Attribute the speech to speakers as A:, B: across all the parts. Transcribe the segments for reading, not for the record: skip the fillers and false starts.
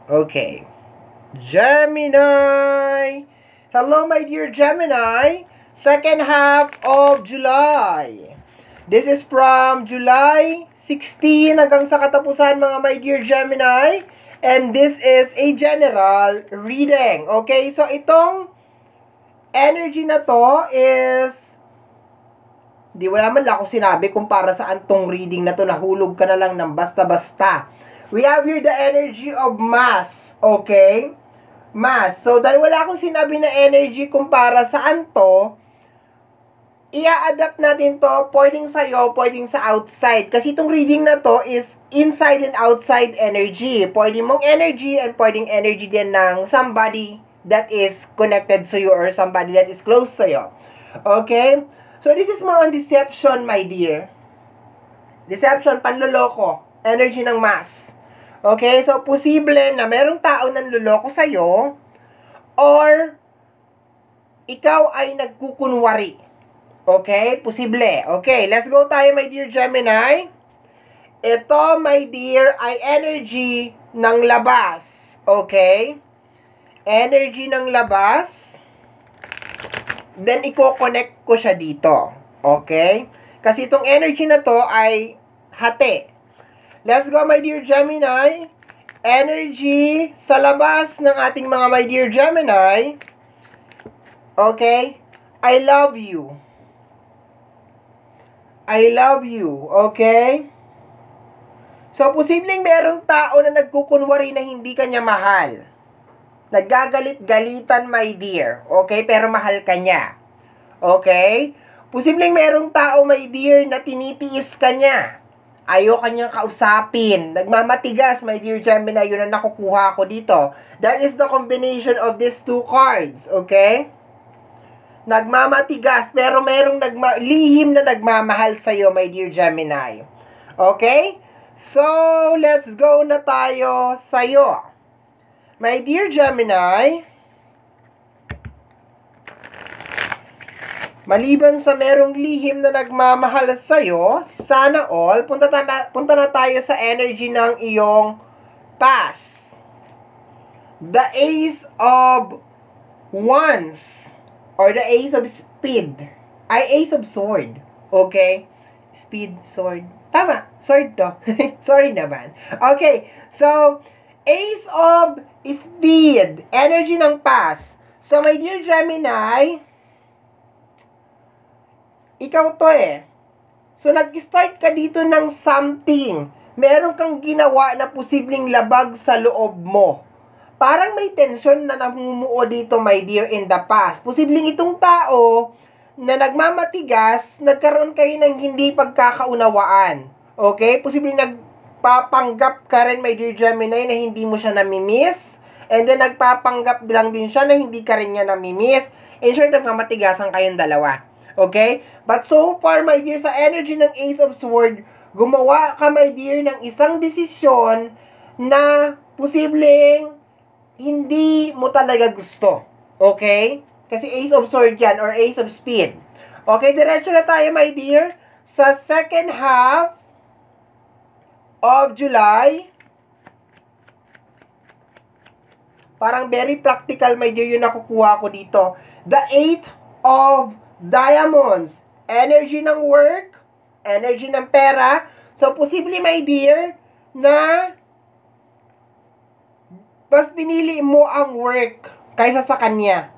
A: Okay. Gemini! Hello, my dear Gemini! Second half of July. This is from July 16 hanggang sa katapusan, mga my dear Gemini. And this is a general reading. Okay, so itong energy na to is, di wala man lang ako sinabi kung para saan tong reading na to, nahulog ka na lang ng basta-basta. We have here the energy of mass. Okay? Mass. So, dahil wala akong sinabi na energy kung para saan to, i-adapt natin to, pwedeng sa'yo, pwedeng sa outside. Kasi itong reading na to is inside and outside energy. Pwedeng mong energy and pwedeng energy din ng somebody that is connected to you or somebody that is close to you. Okay? So, this is more on deception, my dear. Deception, panloloko. Energy ng mass. Okay? So, posible na merong tao nanloloko sa'yo or ikaw ay nagkukunwari. Okay? Posible. Okay, let's go tayo, my dear Gemini. Ito, my dear, ay energy ng labas. Okay? Energy ng labas. Then, i-connect ko siya dito. Okay? Kasi itong energy na to ay hati. Let's go, my dear Gemini. Energy sa labas ng ating mga my dear Gemini. Okay? I love you. I love you. Okay? So, posibleng merong tao na nagkukunwari na hindi kanya mahal. Naggagalit-galitan, my dear. Okay? Pero mahal ka niya. Okay? Posibleng merong tao, my dear, na tinitiis ka niya. Ayaw ka niyang kausapin. Nagmamatigas, my dear Gemini. Yun ang nakukuha ko dito. That is the combination of these two cards. Okay? Nagmamatigas, pero merong lihim na nagmamahal sa'yo, my dear Gemini. Okay? So, let's go na tayo sa'yo. My dear Gemini, maliban sa merong lihim na nagmamahal sa'yo, sana all, punta na tayo sa energy ng iyong past. The Ace of Wands. Or the Ace of Speed. Ay, Ace of Sword. Okay? Speed, Sword. Tama. Sword to. Sorry naman. Okay. So, Ace of Speed. Energy ng past. So, my dear Gemini, ikaw to eh. So, nag-start ka dito ng something. Meron kang ginawa na posibleng labag sa loob mo. Parang may tension na namumuo dito, my dear, in the past. Posibleng itong tao na nagmamatigas, nagkaroon kayo ng hindi pagkakaunawaan. Okay? Posibleng nagpapanggap ka rin, my dear Gemini, na hindi mo siya namimiss. And then, nagpapanggap lang din siya na hindi ka rin niya namimiss. In short, nagmamatigasan kayong dalawa. Okay? But so far, my dear, sa energy ng Ace of Swords, gumawa ka, my dear, ng isang desisyon na posibleng hindi mo talaga gusto. Okay? Kasi Ace of Swords yan or Ace of Speed. Okay, diretso na tayo, my dear, sa second half of July. Parang very practical, my dear, yung nakukuha ko dito. The Eight of Diamonds. Energy ng work, energy ng pera. So, posible, my dear, na mas pinili mo ang work kaysa sa kanya.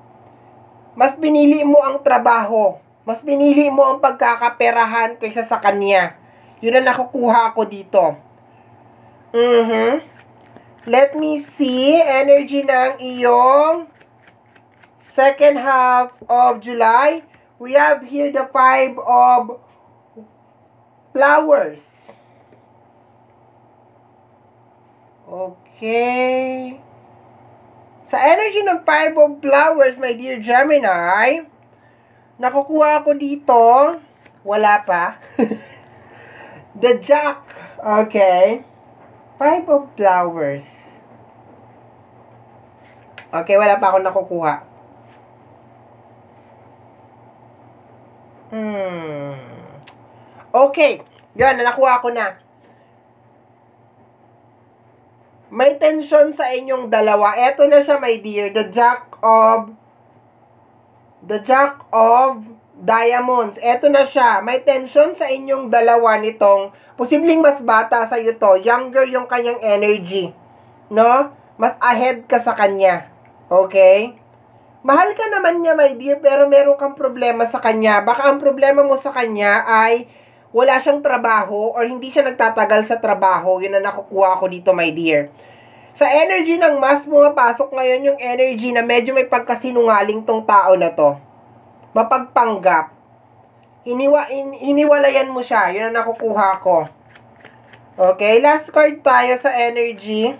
A: Mas pinili mo ang trabaho. Mas pinili mo ang pagkakaperahan kaysa sa kanya. Yun ang nakukuha ko dito. Let me see. Energy ng iyong second half of July. We have here the Five of Flowers. Okay. Sa energy ng Five of Flowers, my dear Gemini, nakukuha ko dito, wala pa, the Jack. Okay. Five of Flowers. Okay, wala pa ako nakukuha. Okay. Yan, nakuha ko na. May tension sa inyong dalawa. Eto na siya, my dear. The Jack of Diamonds. Eto na siya. May tension sa inyong dalawa nitong posibleng mas bata sa iyo to. Younger yung kanyang energy. No? Mas ahead ka sa kanya. Okay? Mahal ka naman niya, my dear, pero meron kang problema sa kanya. Baka ang problema mo sa kanya ay wala siyang trabaho or hindi siya nagtatagal sa trabaho. Yun ang nakukuha ko dito, my dear. Sa energy ng mas pumapasok ngayon yung energy na medyo may pagkasinungaling tong tao na to. Mapagpanggap. Hiniwalayan mo siya. Yun ang nakukuha ko. Okay, last card tayo sa energy.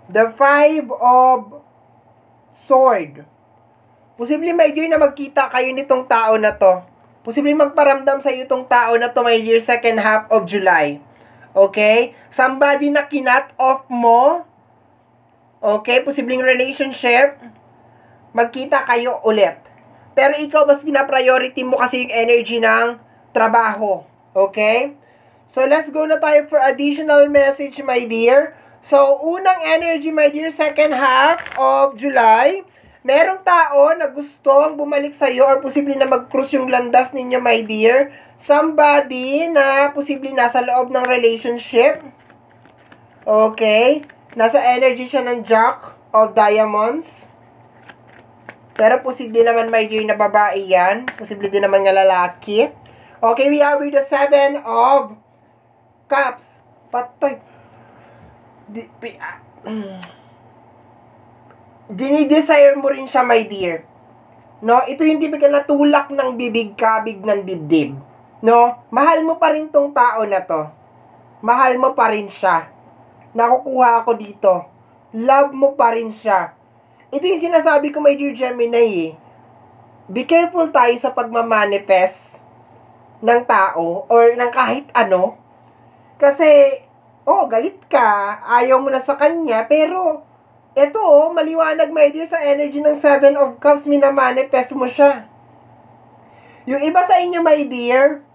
A: The Five of Sword. Posibleng, my dear, na magkita kayo nitong tao na to. Posibleng magparamdam sa iyo itong tao na to, my dear, second half of July. Okay? Somebody na kinat off mo. Okay? Posibleng relationship. Magkita kayo ulit. Pero ikaw, mas pinapriority mo kasi yung energy ng trabaho. Okay? So, let's go na tayo for additional message, my dear. So, unang energy, my dear, second half of July. Merong tao na gustong bumalik sa iyo or posibleng na mag-cruise yung landas ninyo, my dear. Somebody na posibleng nasa loob ng relationship. Okay? Nasa energy siya ng Jack of Diamonds. Pero posible naman, my dear, na babae yan. Posible din naman nga lalaki. Okay, we are with the Seven of Cups. Patay. Dinidesire mo rin siya, my dear. No? Ito yung typical na tulak ng bibig, kabig ng dibdib. No? Mahal mo pa rin tong tao na to. Mahal mo pa rin siya. Nakukuha ako dito. Love mo pa rin siya. Ito yung sinasabi ko, my dear Gemini, eh. Be careful tayo sa pagmamanifest ng tao or ng kahit ano. Kasi, galit ka, ayaw mo na sa kanya, pero, eto, maliwanag, my dear, sa energy ng Seven of Cups, minamanifest mo siya. Yung iba sa inyo, my dear,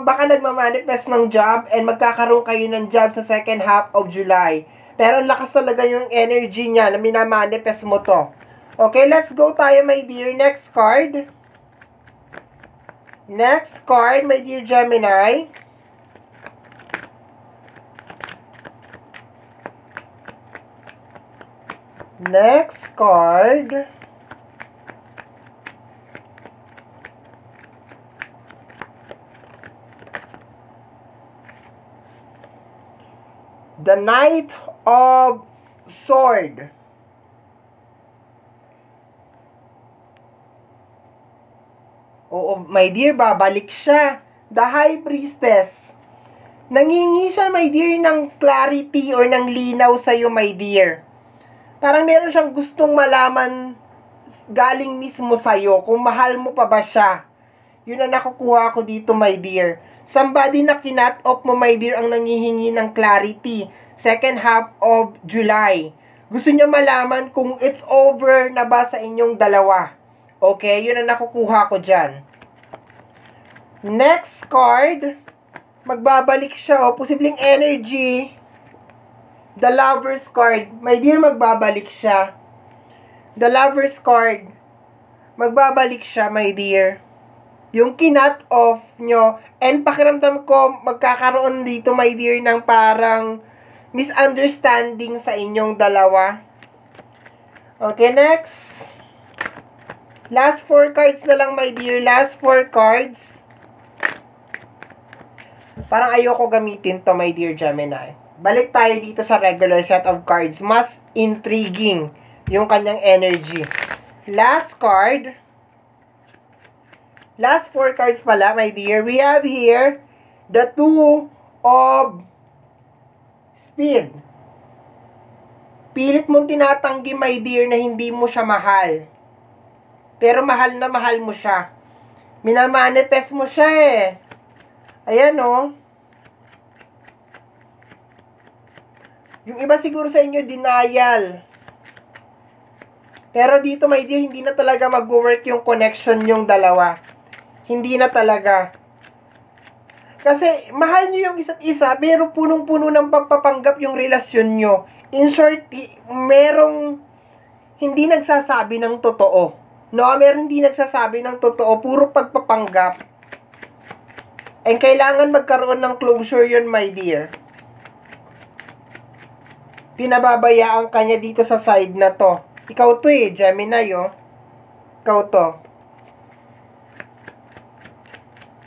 A: baka nagmamanifest ng job and magkakaroon kayo ng job sa second half of July. Pero lakas talaga yung energy niya na minamanifest mo to. Okay, let's go tayo, my dear. Next card. Next card, my dear Gemini. Next card. The Knight of Sword. Oo, my dear, babalik siya. The High Priestess. Nangingi siya, my dear, ng clarity or ng linaw sa'yo, my dear. Parang meron siyang gustong malaman galing mismo sa'yo kung mahal mo pa ba siya. Yun ang nakukuha ko dito, my dear. Somebody na kinat off mo, my dear, ang nangihingi ng clarity. Second half of July. Gusto niya malaman kung it's over na ba sa inyong dalawa. Okay? Yun ang nakukuha ko dyan. Next card. Magbabalik siya. Posibleng energy. The Lover's card. My dear, magbabalik siya. The Lover's card. Magbabalik siya, my dear. Yung kinat off nyo. And pakiramdam ko, magkakaroon dito, my dear, ng parang misunderstanding sa inyong dalawa. Okay, next. Last 4 cards na lang, my dear. Last 4 cards. Parang ayoko gamitin to, my dear Gemini. Balik tayo dito sa regular set of cards. Mas intriguing yung kanyang energy. Last card. Last 4 cards pala, my dear. We have here the Two of Speed. Pilit mong tinatanggi, my dear, na hindi mo siya mahal. Pero mahal na mahal mo siya. Minamanifest mo siya eh. Ayan o. Yung iba siguro sa inyo, denial. Pero dito, my dear, hindi na talaga mag-work yung connection yung dalawa. Hindi na talaga. Kasi, mahal nyo yung isa't isa, pero punong-puno ng pagpapanggap yung relasyon nyo. In short, merong hindi nagsasabi ng totoo. No, meron hindi nagsasabi ng totoo, puro pagpapanggap. And kailangan magkaroon ng closure yun, my dear. Pinababayaan ka niya dito sa side na to. Ikaw to Gemini, Ikaw to.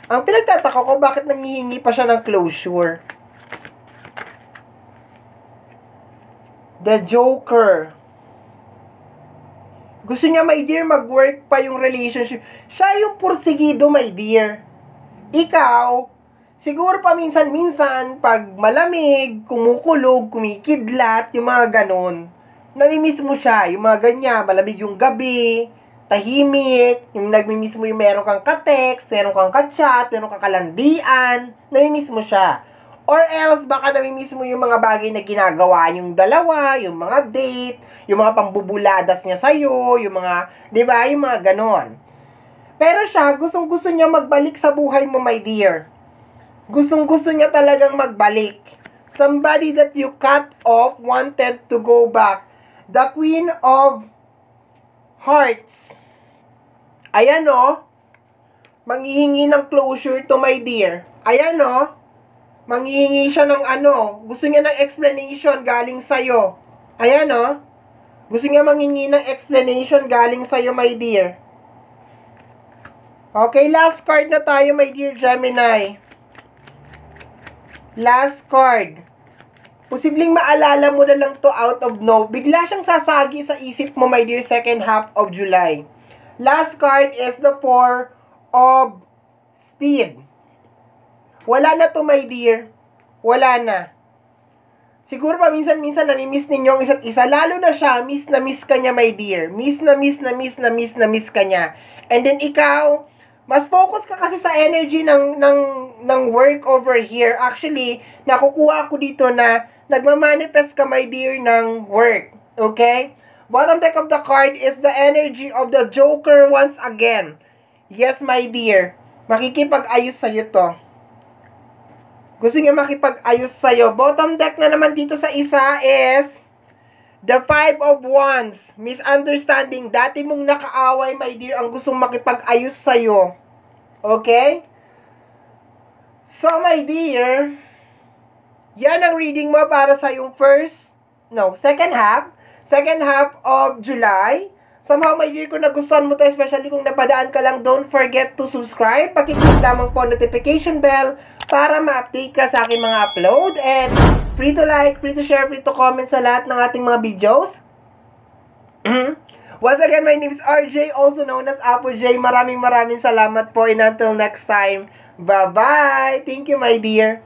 A: Ang pinagtataka ko, bakit nangihingi pa siya ng closure? The Joker. Gusto niya, my dear, mag-work pa yung relationship. Siya yung pursigido, my dear. Ikaw, siguro paminsan-minsan, pag malamig, kumukulog, kumikidlat, yung mga ganon, namimiss mo siya. Yung mga ganyan, malamig yung gabi, tahimik, yung nagmimiss mo yung meron kang ka-text, meron kang ka-chat, meron kang kalandian, namimiss mo siya. Or else, baka namimiss mo yung mga bagay na ginagawa yung dalawa, yung mga date, yung mga pambubuladas niya sa'yo, yung mga, di ba, yung mga ganon. Pero siya, gustong-gusto niya magbalik sa buhay mo, my dear. Gustong-gusto niya talagang magbalik. Somebody that you cut off wanted to go back. The Queen of Hearts. Ayan, manghihingi ng closure to, my dear. Ayan, manghihingi siya ng gusto niya ng explanation galing sa'yo. Ayan, gusto niya manghingi ng explanation galing sa'yo, my dear. Okay, last card na tayo, my dear Gemini. Last card. Posibleng maalala mo na lang to out of no. Bigla siyang sasagi sa isip mo, my dear, second half of July. Last card is the Four of Speed. Wala na to, my dear. Wala na. Siguro pa minsan-minsan namimiss ninyo ang isa't isa. Lalo na siya, miss na miss ka niya, my dear. Miss na miss ka niya. And then ikaw, mas focus ka kasi sa energy ng work over here. Actually, nakukuha ko dito na nagmamanifest ka, my dear, ng work. Okay? Bottom deck of the card is the energy of the Joker once again. Yes, my dear. Makikipag-ayos sa'yo to. Gusto niya makipag-ayos sa'yo. Bottom deck na naman dito sa isa is the Five of Wands. Misunderstanding. Dati mong nakaaway, my dear, ang gustong makipag-ayos sa'yo. Okay? So, my dear, yan ang reading mo para sa yung second half of July. Somehow, my dear, kung nagustuhan mo to, especially kung napadaan ka lang, don't forget to subscribe. Pakiclick lamang po notification bell para ma-update ka sa aking mga upload. And free to like, free to share, free to comment sa lahat ng ating mga videos. Once again, my name is RJ, also known as Apo J. Maraming salamat po, and until next time, bye-bye! Thank you, my dear!